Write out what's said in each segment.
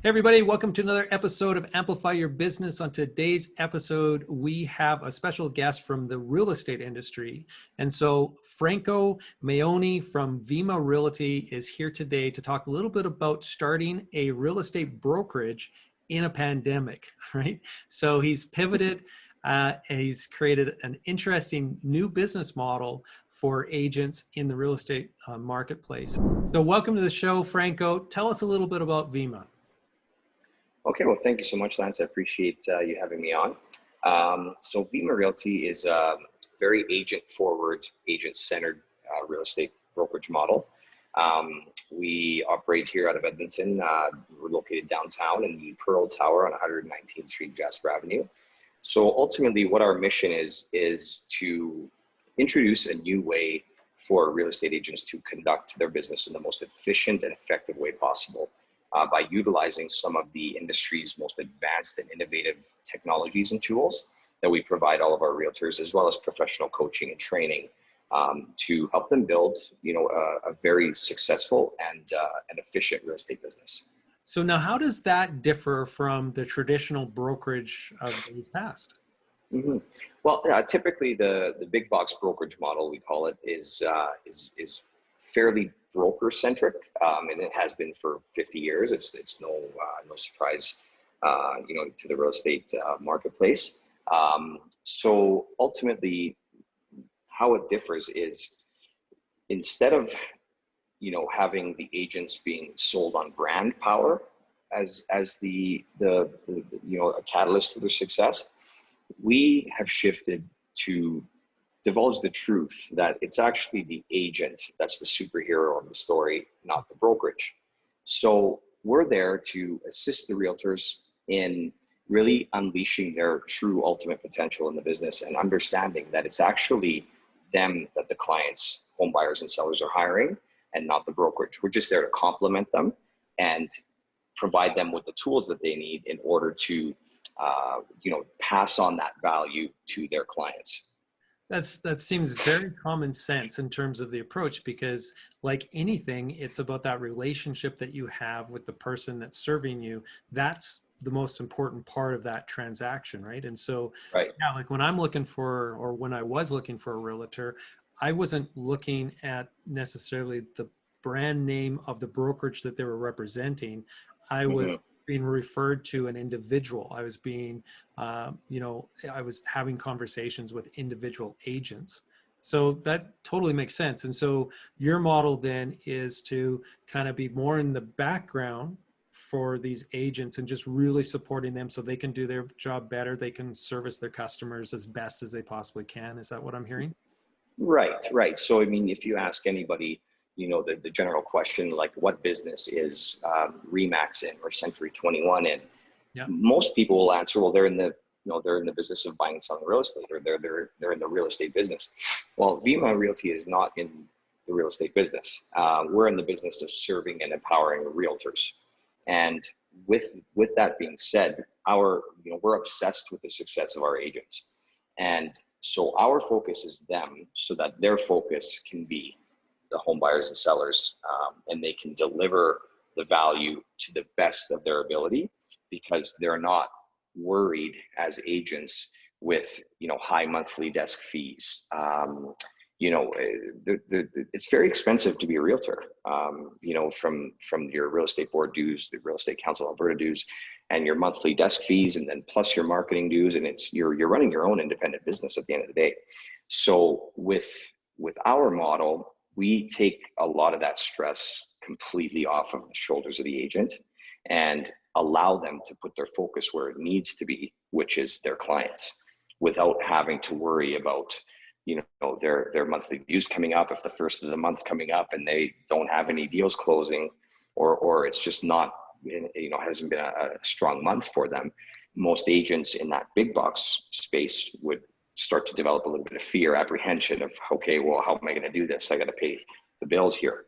Hey everybody, welcome to another episode of Amplify Your Business. On today's episode, we have a special guest from the real estate industry. And so Franco Maione from Vima Realty is here today to talk a little bit about starting a real estate brokerage in a pandemic, right? So he's pivoted, he's created an interesting new business model for agents in the real estate marketplace. So welcome to the show, Franco. Tell us a little bit about Vima. Okay, well, thank you so much, Lance. I appreciate you having me on. So Vima Realty is a very agent-forward, agent-centered real estate brokerage model. We operate here out of Edmonton. We're located downtown in the Pearl Tower on 119th Street, Jasper Avenue. So ultimately, what our mission is to introduce a new way for real estate agents to conduct their business in the most efficient and effective way possible. By utilizing some of the industry's most advanced and innovative technologies and tools that we provide all of our realtors, as well as professional coaching and training to help them build, a very successful and efficient real estate business. So now, how does that differ from the traditional brokerage of days past? Mm-hmm. Well, typically the big box brokerage model, we call it, is fairly broker centric, and it has been for 50 years. It's no surprise, to the real estate marketplace. So ultimately, how it differs is instead of having the agents being sold on brand power as the a catalyst for their success, we have shifted to divulge the truth that it's actually the agent that's the superhero of the story, not the brokerage. So we're there to assist the realtors in really unleashing their true ultimate potential in the business and understanding that it's actually them that the clients, home buyers and sellers are hiring and not the brokerage. We're just there to complement them and provide them with the tools that they need in order to pass on that value to their clients. That seems very common sense in terms of the approach, because like anything, it's about that relationship that you have with the person that's serving you. That's the most important part of that transaction, right? And so, right. Yeah, like when I'm looking for, or when I was looking for a realtor, I wasn't looking at necessarily the brand name of the brokerage that they were representing. I was being referred to an individual. I was being, I was having conversations with individual agents. So that totally makes sense. And so your model then is to kind of be more in the background for these agents and just really supporting them so they can do their job better. They can service their customers as best as they possibly can. Is that what I'm hearing? Right. So, I mean, if you ask anybody, the general question, like what business is Remax in or Century 21 in, yeah, most people will answer, well, they're in the business of buying and selling real estate, or they're in the real estate business. Well, Vima Realty is not in the real estate business. We're in the business of serving and empowering realtors. And with that being said, we're obsessed with the success of our agents. And so our focus is them so that their focus can be the home buyers and sellers, and they can deliver the value to the best of their ability, because they're not worried as agents with high monthly desk fees. It's very expensive to be a realtor. From your real estate board dues, the Real Estate Council of Alberta dues, and your monthly desk fees, and then plus your marketing dues, and you're running your own independent business at the end of the day. So with our model, we take a lot of that stress completely off of the shoulders of the agent and allow them to put their focus where it needs to be, which is their clients, without having to worry about their monthly dues coming up if the first of the month's coming up and they don't have any deals closing, or it's just not hasn't been a strong month for them. Most agents in that big box space would start to develop a little bit of fear, apprehension of, okay, well, how am I going to do this? I got to pay the bills here.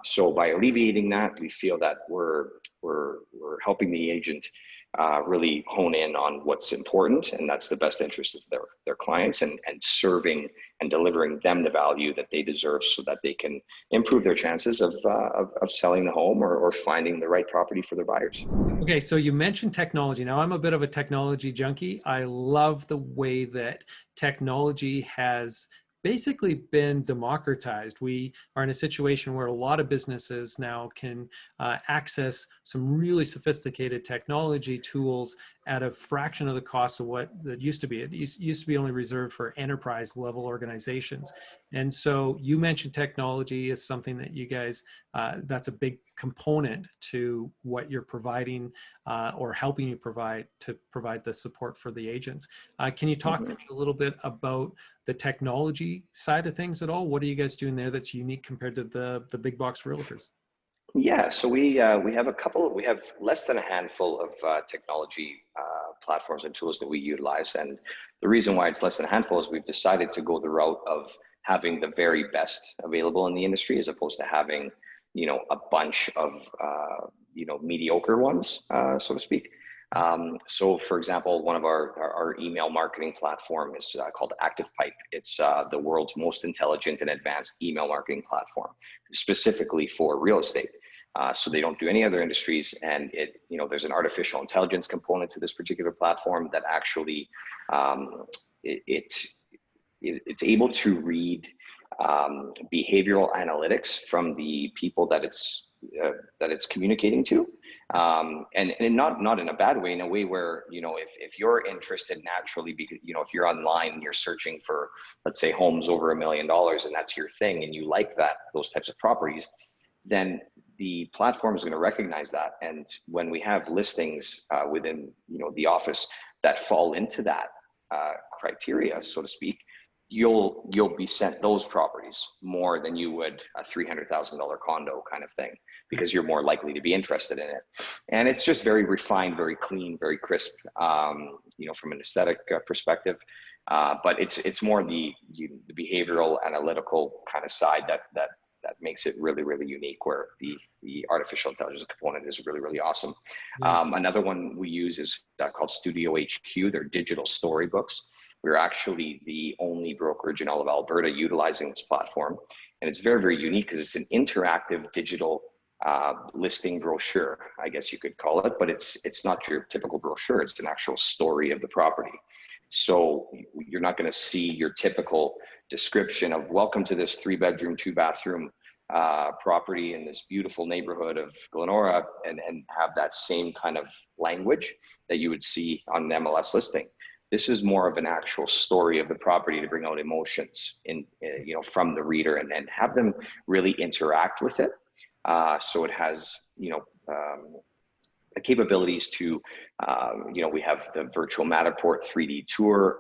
So by alleviating that, we feel that we're helping the agent really hone in on what's important, and that's the best interest of their clients, and serving and delivering them the value that they deserve so that they can improve their chances of selling the home or finding the right property for their buyers. Okay, so you mentioned technology. Now, I'm a bit of a technology junkie. I love the way that technology has basically been democratized. We are in a situation where a lot of businesses now can access some really sophisticated technology tools at a fraction of the cost of what that used to be. It used to be only reserved for enterprise level organizations. And so you mentioned technology is something that you guys, that's a big component to what you're providing or helping you provide to provide the support for the agents. Can you talk to me a little bit about the technology side of things at all? What are you guys doing there that's unique compared to the big box realtors? Yeah, so we have we have less than a handful of technology platforms and tools that we utilize. And the reason why it's less than a handful is we've decided to go the route of having the very best available in the industry, as opposed to having, a bunch of, mediocre ones, so to speak. So for example, one of our email marketing platform is called ActivePipe. It's the world's most intelligent and advanced email marketing platform, specifically for real estate. So they don't do any other industries, and there's an artificial intelligence component to this particular platform that actually it's able to read behavioral analytics from the people that it's communicating to, and not in a bad way, in a way where, if you're interested naturally, because, if you're online and you're searching for, let's say, homes over $1 million, and that's your thing, and you like those types of properties, then the platform is going to recognize that. And when we have listings within, the office that fall into that criteria, so to speak, you'll be sent those properties more than you would a $300,000 condo kind of thing, because you're more likely to be interested in it. And it's just very refined, very clean, very crisp, from an aesthetic perspective. But it's more the behavioral analytical kind of side that makes it really, really unique, where the artificial intelligence component is really, really awesome. Another one we use is called Studio HQ. They're digital storybooks. We're actually the only brokerage in all of Alberta utilizing this platform. And it's very, very unique because it's an interactive digital listing brochure, I guess you could call it, but it's not your typical brochure. It's an actual story of the property. So you're not going to see your typical description of welcome to this 3-bedroom, 2-bathroom property in this beautiful neighborhood of Glenora, and have that same kind of language that you would see on an MLS listing. This is more of an actual story of the property to bring out emotions from the reader, and have them really interact with it. So it has, the capabilities to, we have the virtual Matterport 3D tour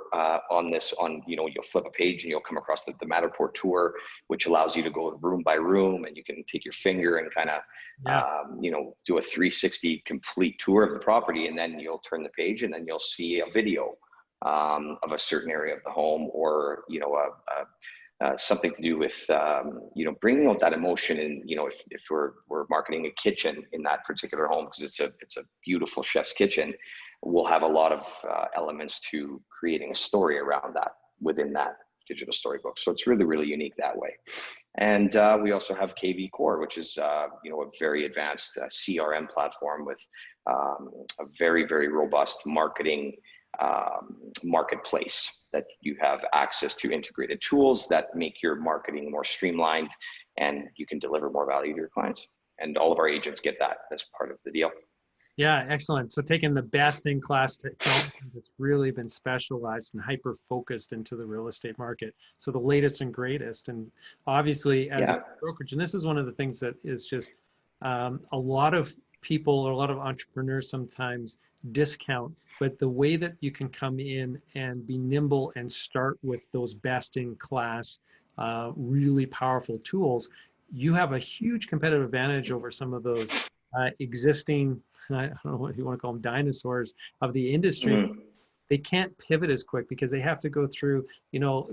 you'll flip a page and you'll come across the Matterport tour, which allows you to go room by room, and you can take your finger and kind of, do a 360 complete tour of the property. And then you'll turn the page and then you'll see a video of a certain area of the home, or, something to do with, bringing out that emotion. And, if we're marketing a kitchen in that particular home, because it's a beautiful chef's kitchen, we'll have a lot of elements to creating a story around that within that digital storybook. So it's really, really unique that way. And we also have KV Core, which is, a very advanced CRM platform with a very, very robust marketplace that you have access to integrated tools that make your marketing more streamlined, and you can deliver more value to your clients. And all of our agents get that as part of the deal. Yeah, excellent. So taking the best in class technology that's really been specialized and hyper focused into the real estate market. So the latest and greatest. And obviously as a brokerage, and this is one of the things that is just a lot of people or a lot of entrepreneurs sometimes discount, but the way that you can come in and be nimble and start with those best in class, really powerful tools, you have a huge competitive advantage over some of those existing, I don't know what you want to call them, dinosaurs of the industry. They can't pivot as quick because they have to go through,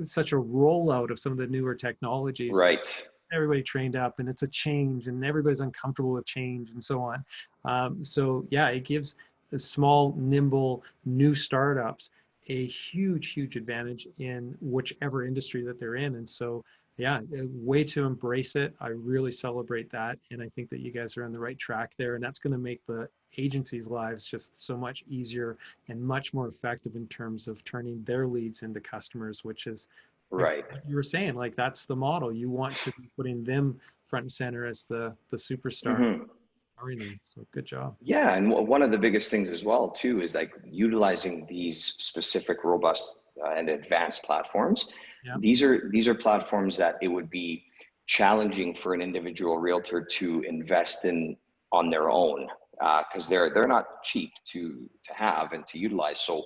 such a rollout of some of the newer technologies. Right. Everybody trained up, and it's a change, and everybody's uncomfortable with change and so on. So yeah, it gives small, nimble, new startups a huge advantage in whichever industry that they're in. And so, yeah, a way to embrace it. I really celebrate that. And I think that you guys are on the right track there. And that's going to make the agencies' lives just so much easier and much more effective in terms of turning their leads into customers, which is like Right. you were saying, like that's the model. You want to be putting them front and center as the superstar, Mhm. empowering them. So good job. Yeah, and one of the biggest things as well too is like utilizing these specific, robust, and advanced platforms. Yeah. These are platforms that it would be challenging for an individual realtor to invest in on their own, because they're not cheap to have and to utilize. So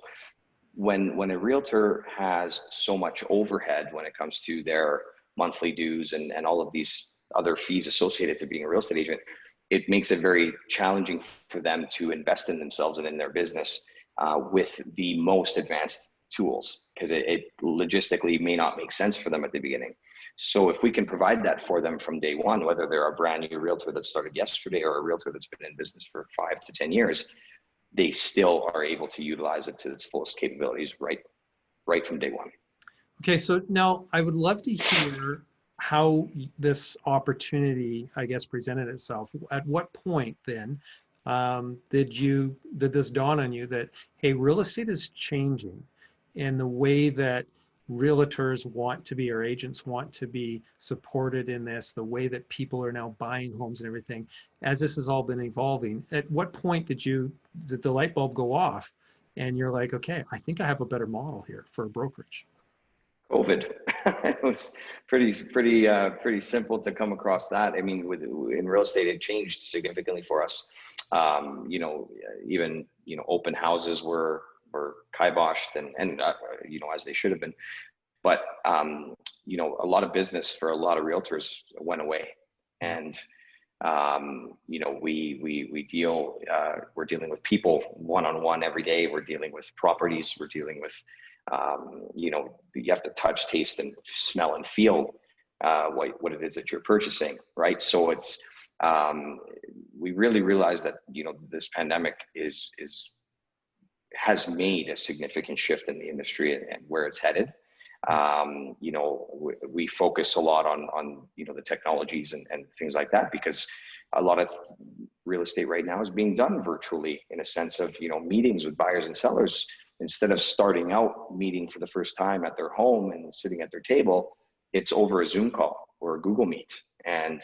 when a realtor has so much overhead when it comes to their monthly dues and all of these other fees associated to being a real estate agent, it makes it very challenging for them to invest in themselves and in their business with the most advanced tools, because it logistically may not make sense for them at the beginning. So if we can provide that for them from day one, whether they're a brand new realtor that started yesterday or a realtor that's been in business for 5 to 10 years, they still are able to utilize it to its fullest capabilities right from day one. Okay, so now I would love to hear how this opportunity, I guess, presented itself. At what point then did this dawn on you that, hey, real estate is changing, and the way that realtors want to be, or agents want to be supported in this, the way that people are now buying homes and everything, as this has all been evolving, at what point did the light bulb go off and you're like, okay, I think I have a better model here for a brokerage? COVID. It was pretty simple to come across that. I mean, in real estate, it changed significantly for us. You know, even open houses were kiboshed and as they should have been. But a lot of business for a lot of realtors went away, Yeah. and we're dealing with people one-on-one every day. We're dealing with properties. We're dealing with you have to touch, taste, and smell and feel what it is that you're purchasing, right? So it's we really realize that this pandemic has made a significant shift in the industry and where it's headed. We focus a lot on the technologies and things like that, because a lot of real estate right now is being done virtually, in a sense of meetings with buyers and sellers. Instead of starting out meeting for the first time at their home and sitting at their table, it's over a Zoom call or a Google Meet. And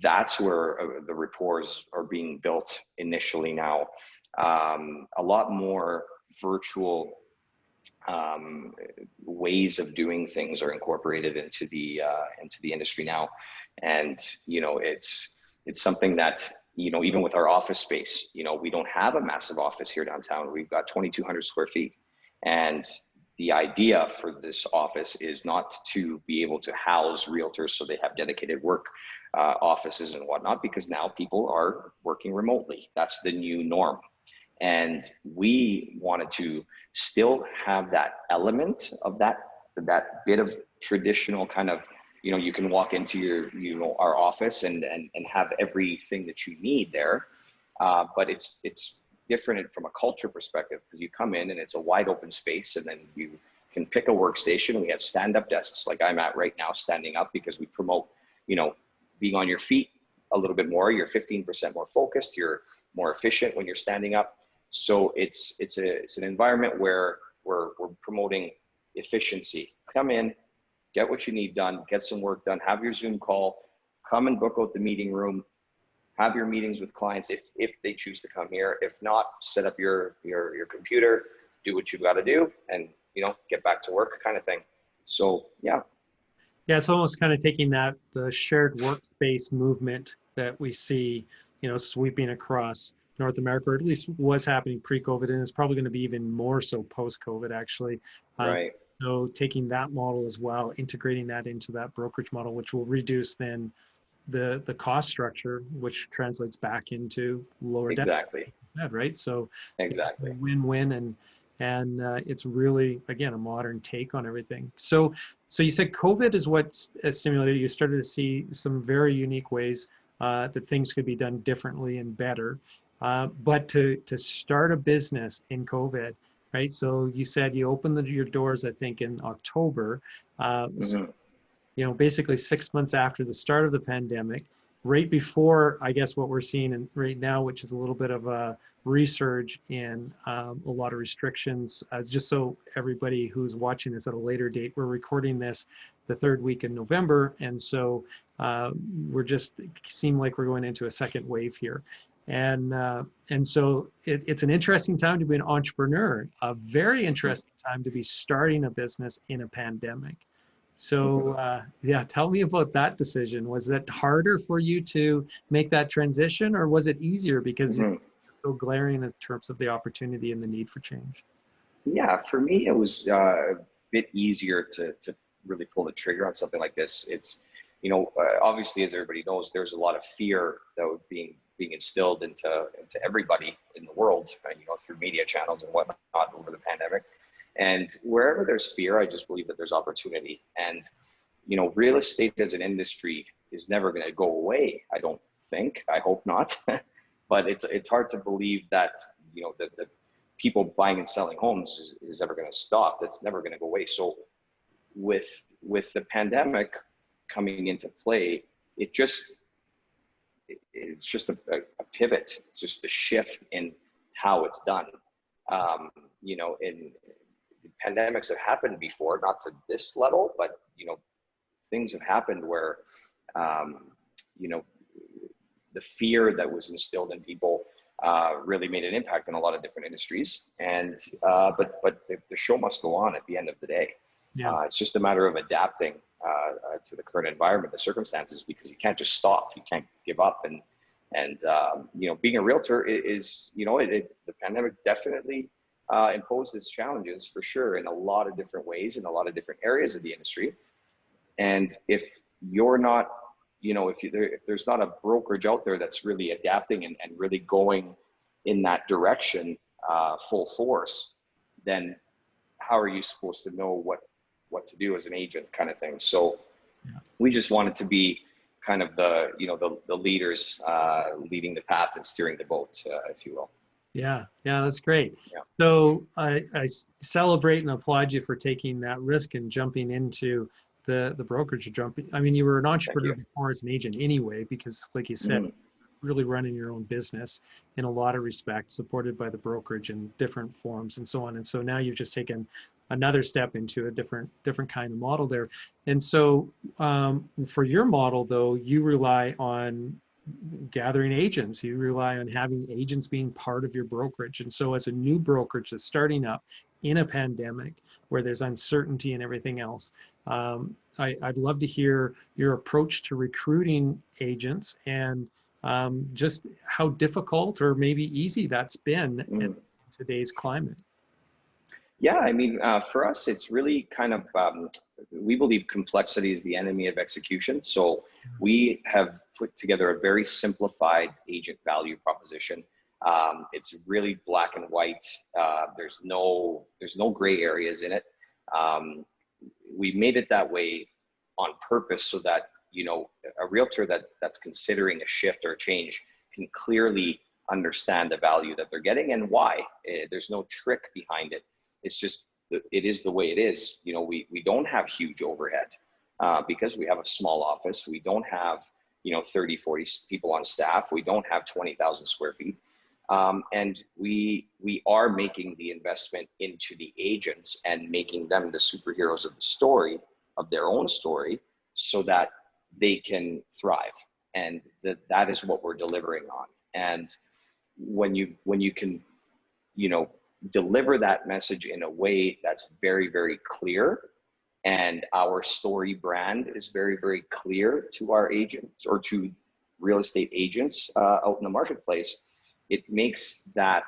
that's where the rapports are being built initially now. A lot more virtual ways of doing things are incorporated into the industry now. And it's something that even with our office space, we don't have a massive office here downtown. We've got 2,200 square feet. And the idea for this office is not to be able to house realtors so they have dedicated work offices and whatnot, because now people are working remotely. That's the new norm. And we wanted to still have that element of that bit of traditional kind of, you can walk into our office and have everything that you need there. But it's different from a culture perspective, because you come in and it's a wide open space, and then you can pick a workstation. We have stand-up desks like I'm at right now, standing up, because we promote, being on your feet a little bit more. You're 15% more focused. You're more efficient when you're standing up. So it's an environment where we're promoting efficiency. Come in, get what you need done, get some work done, have your Zoom call, come and book out the meeting room, have your meetings with clients if they choose to come here. If not, set up your computer, do what you've got to do, and get back to work, kind of thing. So yeah. Yeah, it's almost kind of taking the shared workspace movement that we see, sweeping across North America, or at least was happening pre-COVID, and it's probably going to be even more so post-COVID, actually. Right. So taking that model as well, integrating that into that brokerage model, which will reduce then the cost structure, which translates back into lower debt. Exactly. Right? So exactly. Yeah, win-win, and it's really, again, a modern take on everything. So you said COVID is what stimulated you. Started to see some very unique ways that things could be done differently and better. But to start a business in COVID, right? So you said you opened your doors, I think, in October. So, Mhm. basically 6 months after the start of the pandemic, right before, I guess, what we're seeing right now, which is a little bit of a resurge in a lot of restrictions. Just so everybody who's watching this at a later date, we're recording this the third week in November, and so we're just seem like we're going into a second wave here. And so it's an interesting time to be an entrepreneur, a very interesting time to be starting a business in a pandemic. So yeah, tell me about that decision. Was it harder for you to make that transition, or was it easier because it's Mhm. so glaring in terms of the opportunity and the need for change? Yeah, for me, it was a bit easier to really pull the trigger on something like this. It's, obviously, as everybody knows, there's a lot of fear that was being instilled into everybody in the world, through media channels and whatnot over the pandemic. And wherever there's fear, I just believe that there's opportunity. And, real estate as an industry is never going to go away. I don't think, I hope not, but it's hard to believe that, the people buying and selling homes is ever going to stop. That's never going to go away. So with the pandemic coming into play, it's just a pivot. It's just a shift in how it's done. In pandemics have happened before, not to this level, but things have happened where you know the fear that was instilled in people really made an impact in a lot of different industries. And but the show must go on at the end of the day. Yeah. It's just a matter of adapting to the current environment, the circumstances, because you can't just stop. You can't give up. And being a realtor is the pandemic definitely imposed its challenges for sure in a lot of different ways in a lot of different areas of the industry. And if you're not, if there's not a brokerage out there that's really adapting and really going in that direction full force, then how are you supposed to know what to do as an agent, kind of thing? So we just wanted to be kind of the leaders leading the path and steering the boat, if you will. Yeah, that's great. Yeah. So I celebrate and applaud you for taking that risk and jumping into the brokerage. I mean, you were an entrepreneur before as an agent anyway, because like you said, really running your own business in a lot of respects, supported by the brokerage in different forms and so on. And so now you've just taken another step into a different kind of model there. And so for your model, though, you rely on gathering agents. You rely on having agents being part of your brokerage. And so as a new brokerage that's starting up in a pandemic where there's uncertainty and everything else, I'd love to hear your approach to recruiting agents and just how difficult or maybe easy that's been in today's climate. Yeah, I mean, for us, it's really kind of, we believe complexity is the enemy of execution. So we have put together a very simplified agent value proposition. It's really black and white. There's no gray areas in it. We made it that way on purpose so that, a realtor that's considering a shift or a change can clearly understand the value that they're getting and why. There's no trick behind it. It's just, it is the way it is. We don't have huge overhead because we have a small office. We don't have, 30, 40 people on staff. We don't have 20,000 square feet. And we are making the investment into the agents and making them the superheroes of the story, of their own story, so that they can thrive. And that is what we're delivering on. And when you can, deliver that message in a way that's very, very clear, and our story brand is very, very clear to our agents or to real estate agents out in the marketplace, it makes that,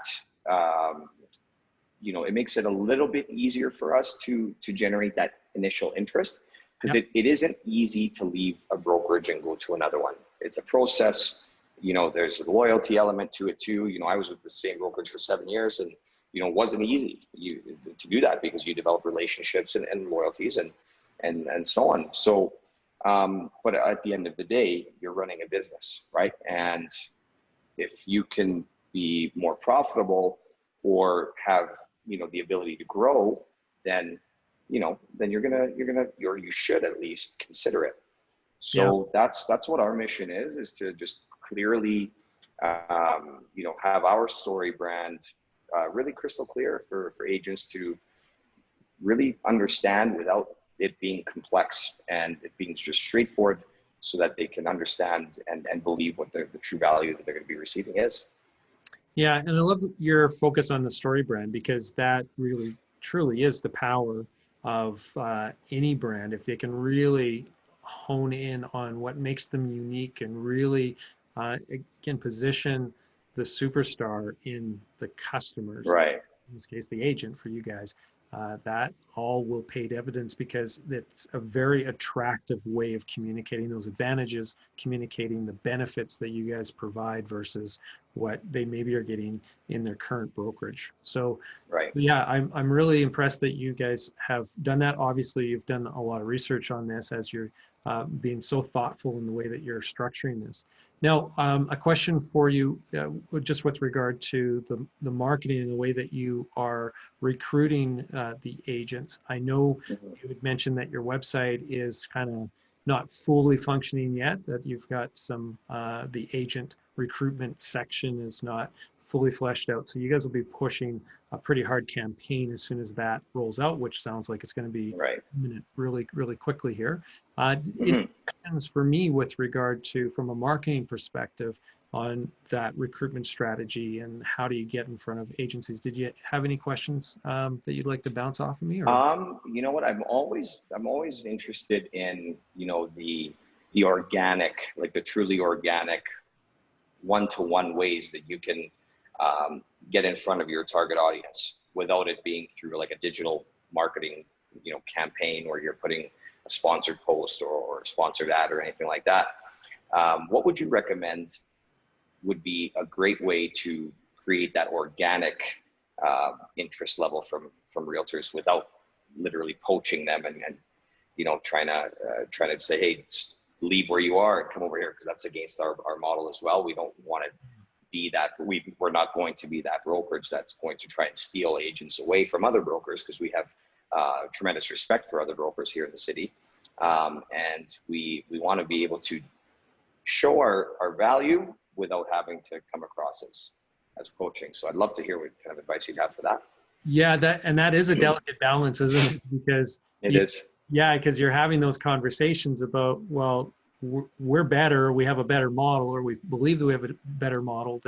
it makes it a little bit easier for us to generate that initial interest, because it isn't easy to leave a brokerage and go to another one. It's a process. There's a loyalty element to it too. I was with the same brokerage for 7 years, and it wasn't easy to do that, because you develop relationships and loyalties and so on. So, but at the end of the day, you're running a business, right? And if you can, be more profitable or have, you know, the ability to grow, then, you know, then or you should at least consider it. So that's what our mission is to just clearly, you know, have our story brand really crystal clear for agents to really understand without it being complex, and it being just straightforward, so that they can understand and believe what the true value that they're going to be receiving is. Yeah, and I love your focus on the story brand, because that really truly is the power of any brand. If they can really hone in on what makes them unique and really, again, position the superstar in the customers, Right. in this case, the agent for you guys, that all will pay dividends, because it's a very attractive way of communicating those advantages, communicating the benefits that you guys provide versus what they maybe are getting in their current brokerage. So Right. yeah, I'm really impressed that you guys have done that. Obviously, you've done a lot of research on this, as you're being so thoughtful in the way that you're structuring this. Now, a question for you, just with regard to the marketing and the way that you are recruiting the agents. I know you had mentioned that your website is kind of not fully functioning yet, that you've got some, the agent recruitment section is not fully fleshed out. So you guys will be pushing a pretty hard campaign as soon as that rolls out, which sounds like it's going to be imminent really, really quickly here. Any questions for me with regard to, from a marketing perspective, on that recruitment strategy and how do you get in front of agencies? Did you have any questions that you'd like to bounce off of me? Or? You know what? I'm always interested in, you know, the organic, like the truly organic one-to-one ways that you can get in front of your target audience without it being through like a digital marketing, you know, campaign where you're putting a sponsored post or a sponsored ad or anything like that. What would you recommend would be a great way to create that organic interest level from realtors without literally poaching them and you know, trying to say, hey, leave where you are and come over here, because that's against our model as well. We don't want to be that, we're not going to be that brokerage that's going to try and steal agents away from other brokers, because we have tremendous respect for other brokers here in the city. And we want to be able to show our value without having to come across as poaching. So I'd love to hear what kind of advice you'd have for that. Yeah, that is a delicate balance, isn't it? Because it is. Yeah, because you're having those conversations about, well, we're better, we have a better model, or we believe that we have a better model,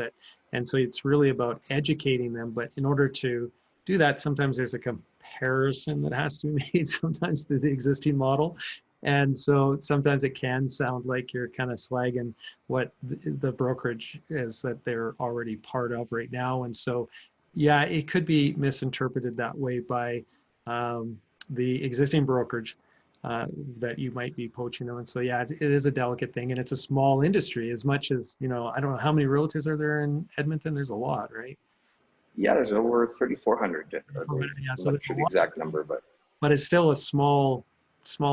and so it's really about educating them. But in order to do that, sometimes there's a comparison that has to be made sometimes to the existing model. And so sometimes it can sound like you're kind of slagging what the brokerage is that they're already part of right now. And so, yeah, it could be misinterpreted that way by the existing brokerage that you might be poaching them. And so, yeah, it is a delicate thing, and it's a small industry. As much as, you know, I don't know how many realtors are there in Edmonton. There's a lot, right? Yeah, there's over 3,400. Yeah, so I'm not sure the exact number, but it's still a small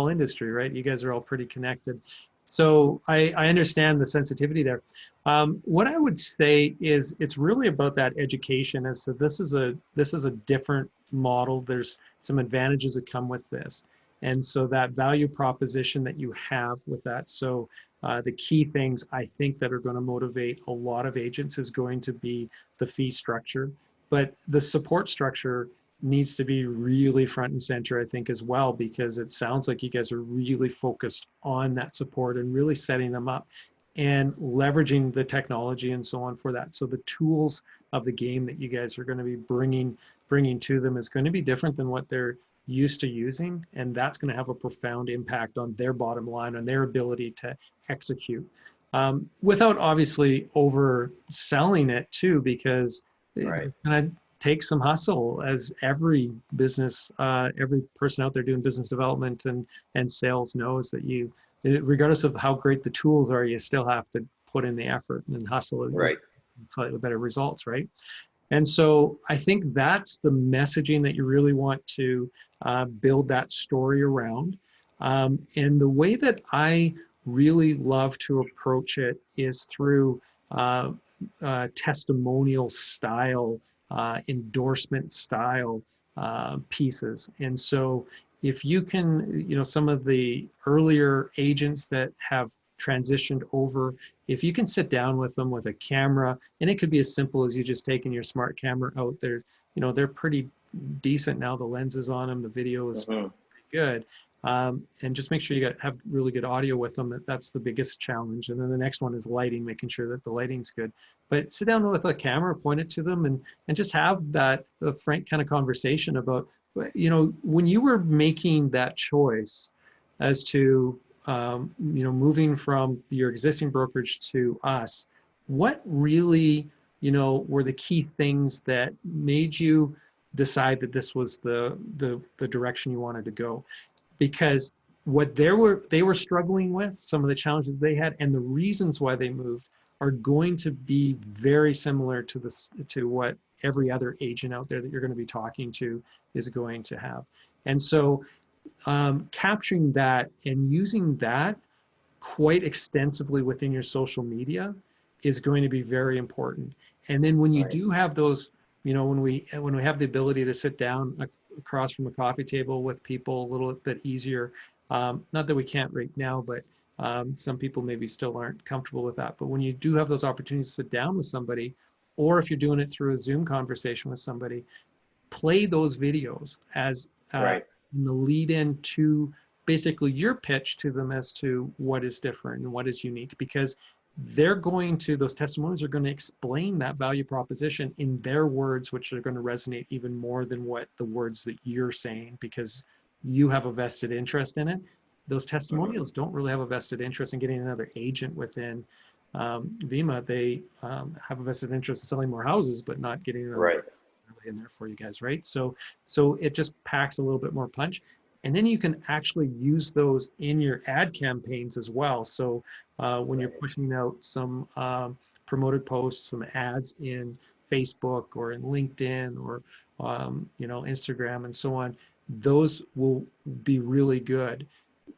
industry, right? You guys are all pretty connected. So I understand the sensitivity there. What I would say is it's really about that education as to this is a different model. There's some advantages that come with this. And so that value proposition that you have with that. So the key things I think that are going to motivate a lot of agents is going to be the fee structure, but the support structure needs to be really front and center, I think, as well, because it sounds like you guys are really focused on that support and really setting them up and leveraging the technology and so on for that. So the tools of the game that you guys are going to be bringing to them is going to be different than what they're used to using, and that's going to have a profound impact on their bottom line, on their ability to execute, without obviously overselling it too, because right. it's going to take some hustle, as every business, every person out there doing business development and sales knows that you, regardless of how great the tools are, you still have to put in the effort and hustle, right, slightly better results, right? And so I think that's the messaging that you really want to build that story around. And the way that I really love to approach it is through testimonial style, endorsement style pieces. And so if you can, some of the earlier agents that have transitioned over, if you can sit down with them with a camera, and it could be as simple as you just taking your smart camera out there, they're pretty decent now, the lenses on them, the video is pretty good. And just make sure you have really good audio with them. That's the biggest challenge. And then the next one is lighting, making sure that the lighting's good. But sit down with a camera, point it to them, and just have that frank kind of conversation about, when you were making that choice as to, moving from your existing brokerage to us, what really, were the key things that made you decide that this was the direction you wanted to go? Because what they were struggling with, some of the challenges they had, and the reasons why they moved are going to be very similar to what every other agent out there that you're going to be talking to is going to have. And so capturing that and using that quite extensively within your social media is going to be very important. And then when you do have those, when we have the ability to sit down across from a coffee table with people a little bit easier, not that we can't right now, but some people maybe still aren't comfortable with that. But when you do have those opportunities to sit down with somebody, or if you're doing it through a Zoom conversation with somebody, play those videos as the lead in to basically your pitch to them as to what is different and what is unique, because those testimonials are going to explain that value proposition in their words, which are going to resonate even more than what the words that you're saying, because you have a vested interest in it. Those testimonials don't really have a vested interest in getting another agent within Vima. They have a vested interest in selling more houses, but not getting another in there for you guys, right? So it just packs a little bit more punch. And then you can actually use those in your ad campaigns as well. So when you're pushing out some promoted posts, some ads in Facebook or in LinkedIn or Instagram and so on, those will be really good.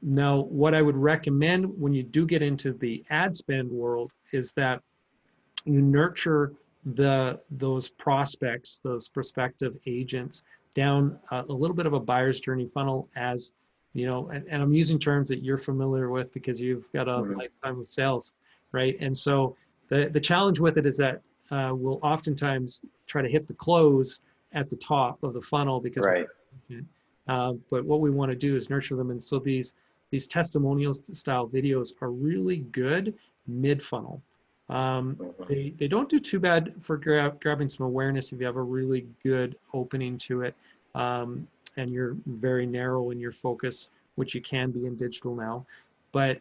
Now, what I would recommend when you do get into the ad spend world is that you nurture those prospects, those prospective agents down a little bit of a buyer's journey funnel, as and I'm using terms that you're familiar with because you've got a lifetime of sales, right? And so the challenge with it is that we'll oftentimes try to hit the close at the top of the funnel because but what we want to do is nurture them. And so these testimonial style videos are really good mid funnel. They don't do too bad for grabbing some awareness if you have a really good opening to it, and you're very narrow in your focus, which you can be in digital now. But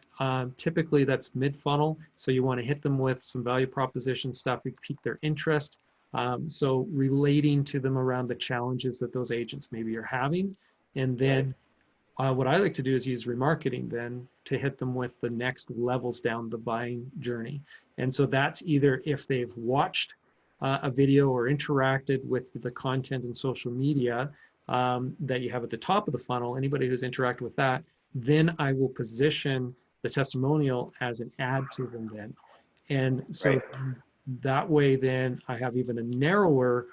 typically that's mid-funnel, so you want to hit them with some value proposition stuff, you pique their interest. So relating to them around the challenges that those agents maybe are having, and then what I like to do is use remarketing then to hit them with the next levels down the buying journey. And so that's either if they've watched a video or interacted with the content in social media that you have at the top of the funnel, anybody who's interacted with that, then I will position the testimonial as an ad to them then. And so that way then I have even a narrower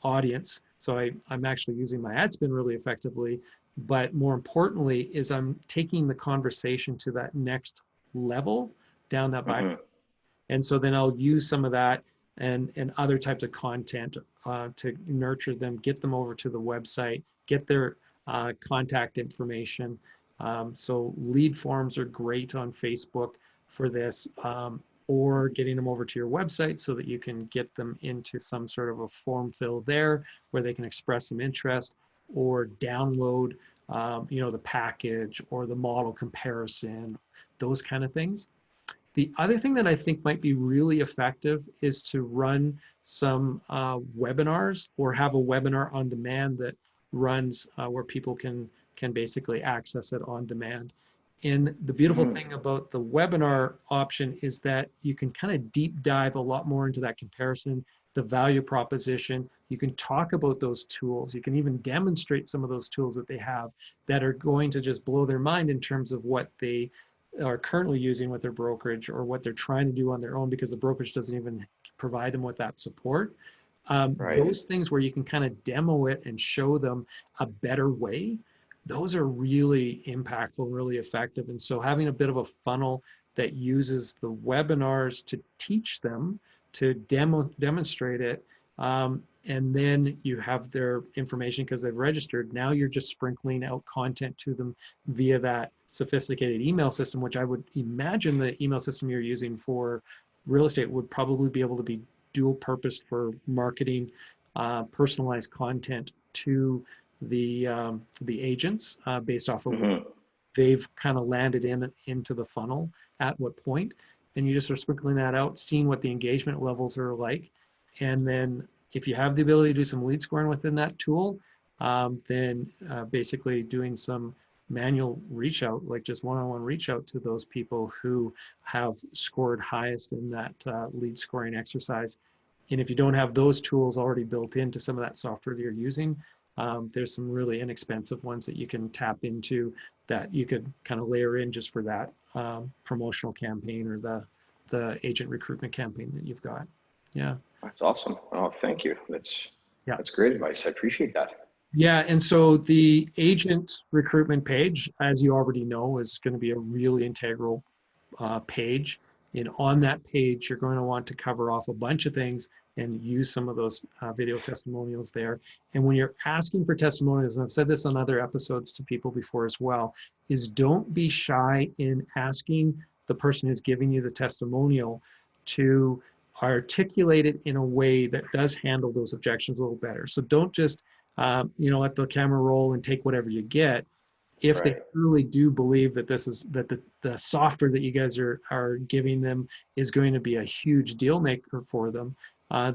audience. So I'm actually using my ad spend really effectively. But more importantly is I'm taking the conversation to that next level down that buy. And so then I'll use some of that and other types of content to nurture them, get them over to the website, get their contact information. So lead forms are great on Facebook for this, or getting them over to your website so that you can get them into some sort of a form fill there where they can express some interest, or download the package or the model comparison, those kind of things. The other thing that I think might be really effective is to run some webinars, or have a webinar on demand that runs where people can basically access it on demand. And the beautiful thing about the webinar option is that you can kind of deep dive a lot more into that comparison, the value proposition. You can talk about those tools. You can even demonstrate some of those tools that they have that are going to just blow their mind in terms of what they are currently using with their brokerage or what they're trying to do on their own because the brokerage doesn't even provide them with that support. Right. Those things where you can kind of demo it and show them a better way, those are really impactful, really effective. And so having a bit of a funnel that uses the webinars to teach them, to demonstrate it, and then you have their information because they've registered. Now you're just sprinkling out content to them via that sophisticated email system, which I would imagine the email system you're using for real estate would probably be able to be dual purposed for marketing personalized content to the agents based off of what Mm-hmm. they've kind of landed into the funnel at what point, and you just are sprinkling that out, seeing what the engagement levels are like, and then if you have the ability to do some lead scoring within that tool, then basically doing some manual reach out, like just one-on-one reach out to those people who have scored highest in that lead scoring exercise. And if you don't have those tools already built into some of that software that you're using, there's some really inexpensive ones that you can tap into that you could kind of layer in just for that promotional campaign or the agent recruitment campaign that you've got. Yeah. That's awesome. Oh, thank you. Yeah. That's great advice. I appreciate that. Yeah, and so the agent recruitment page, as you already know, is going to be a really integral page. And on that page, you're going to want to cover off a bunch of things and use some of those video testimonials there. And when you're asking for testimonials, and I've said this on other episodes to people before as well, is don't be shy in asking the person who's giving you the testimonial to articulate it in a way that does handle those objections a little better. So don't just let the camera roll and take whatever you get. If they Right. truly do believe that this is that the software that you guys are giving them is going to be a huge deal maker for them,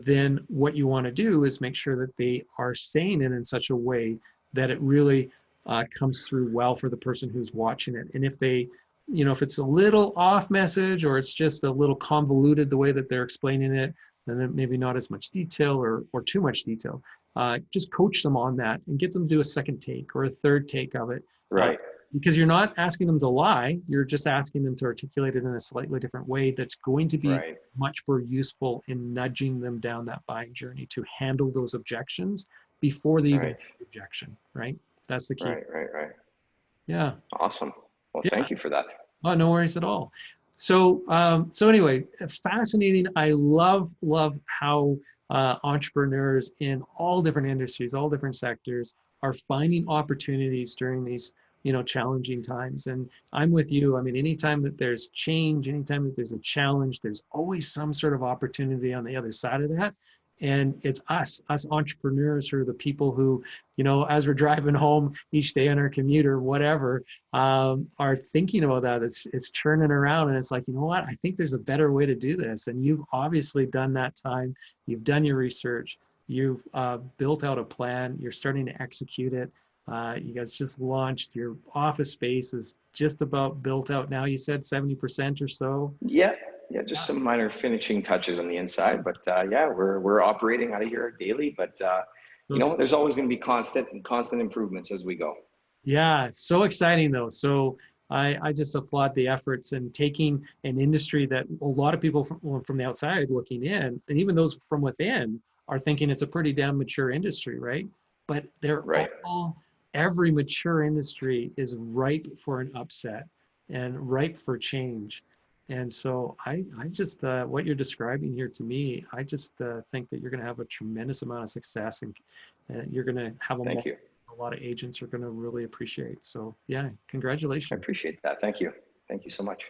then what you want to do is make sure that they are saying it in such a way that it really comes through well for the person who's watching it. And if they, if it's a little off message or it's just a little convoluted the way that they're explaining it, then maybe not as much detail or too much detail. Just coach them on that and get them to do a second take or a third take of it. Right. Because you're not asking them to lie, you're just asking them to articulate it in a slightly different way that's going to be Right. much more useful in nudging them down that buying journey to handle those objections before they even Right. have the objection, right? That's the key. Right. Right. Right. Yeah. Awesome. Well, Yeah. thank you for that. Oh, no worries at all. So, so anyway, fascinating. I love how entrepreneurs in all different industries, all different sectors, are finding opportunities during these, challenging times. And I'm with you. I mean, anytime that there's change, anytime that there's a challenge, there's always some sort of opportunity on the other side of that. And it's us entrepreneurs who are the people who, as we're driving home each day on our commute or whatever, are thinking about that. It's churning around and it's like, you know what, I think there's a better way to do this. And you've obviously done that time. You've done your research. You've built out a plan. You're starting to execute it. You guys just launched. Your office space is just about built out now. You said 70% or so. Yeah. Yeah. Just some minor finishing touches on the inside, but yeah, we're operating out of here daily, but there's always going to be constant improvements as we go. Yeah, it's so exciting though. So I just applaud the efforts and taking an industry that a lot of people from the outside looking in, and even those from within, are thinking it's a pretty damn mature industry, right? But Right. every mature industry is ripe for an upset and ripe for change. And so I just, what you're describing here to me, I just think that you're going to have a tremendous amount of success and you're going to have Thank you. a lot of agents are going to really appreciate. So yeah, I congratulations. appreciate that. Thank you. Thank you so much.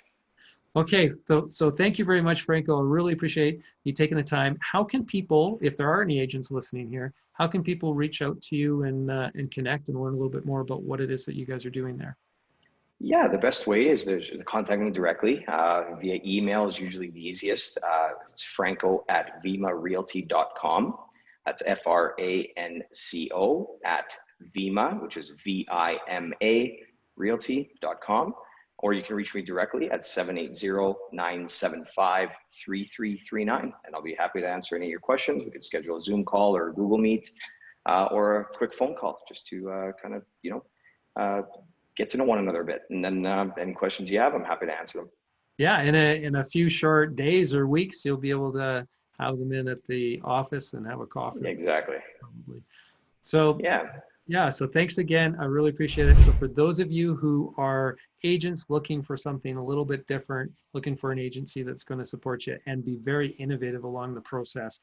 Okay, so thank you very much, Franco. I really appreciate you taking the time. How can people, if there are any agents listening here, how can people reach out to you and connect and learn a little bit more about what it is that you guys are doing there? Yeah, the best way is to contact me directly via email is usually the easiest. It's franco@vimarealty.com. That's FRANCO at Vima, which is VIMA realty.com. Or you can reach me directly at 780-975-3339. And I'll be happy to answer any of your questions. We could schedule a Zoom call or a Google Meet or a quick phone call just to get to know one another a bit. And then any questions you have, I'm happy to answer them. Yeah, in a few short days or weeks, you'll be able to have them in at the office and have a coffee. Exactly. Probably. So Yeah. yeah, so thanks again. I really appreciate it. So for those of you who are agents looking for something a little bit different, looking for an agency that's going to support you and be very innovative along the process,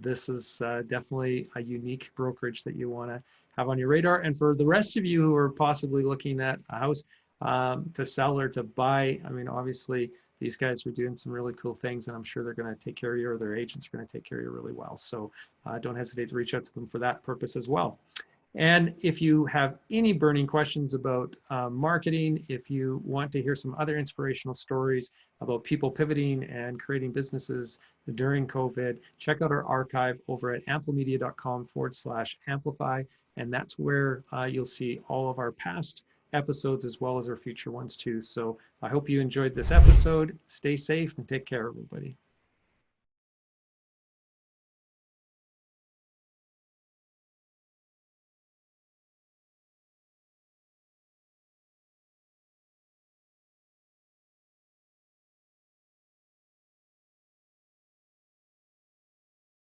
this is definitely a unique brokerage that you want to have on your radar. And for the rest of you who are possibly looking at a house to sell or to buy, I mean, obviously these guys are doing some really cool things, and I'm sure they're going to take care of you, or their agents are going to take care of you really well. So don't hesitate to reach out to them for that purpose as well. And if you have any burning questions about marketing, if you want to hear some other inspirational stories about people pivoting and creating businesses during COVID, check out our archive over at amplimedia.com/amplify. And that's where you'll see all of our past episodes as well as our future ones too. So I hope you enjoyed this episode. Stay safe and take care, everybody.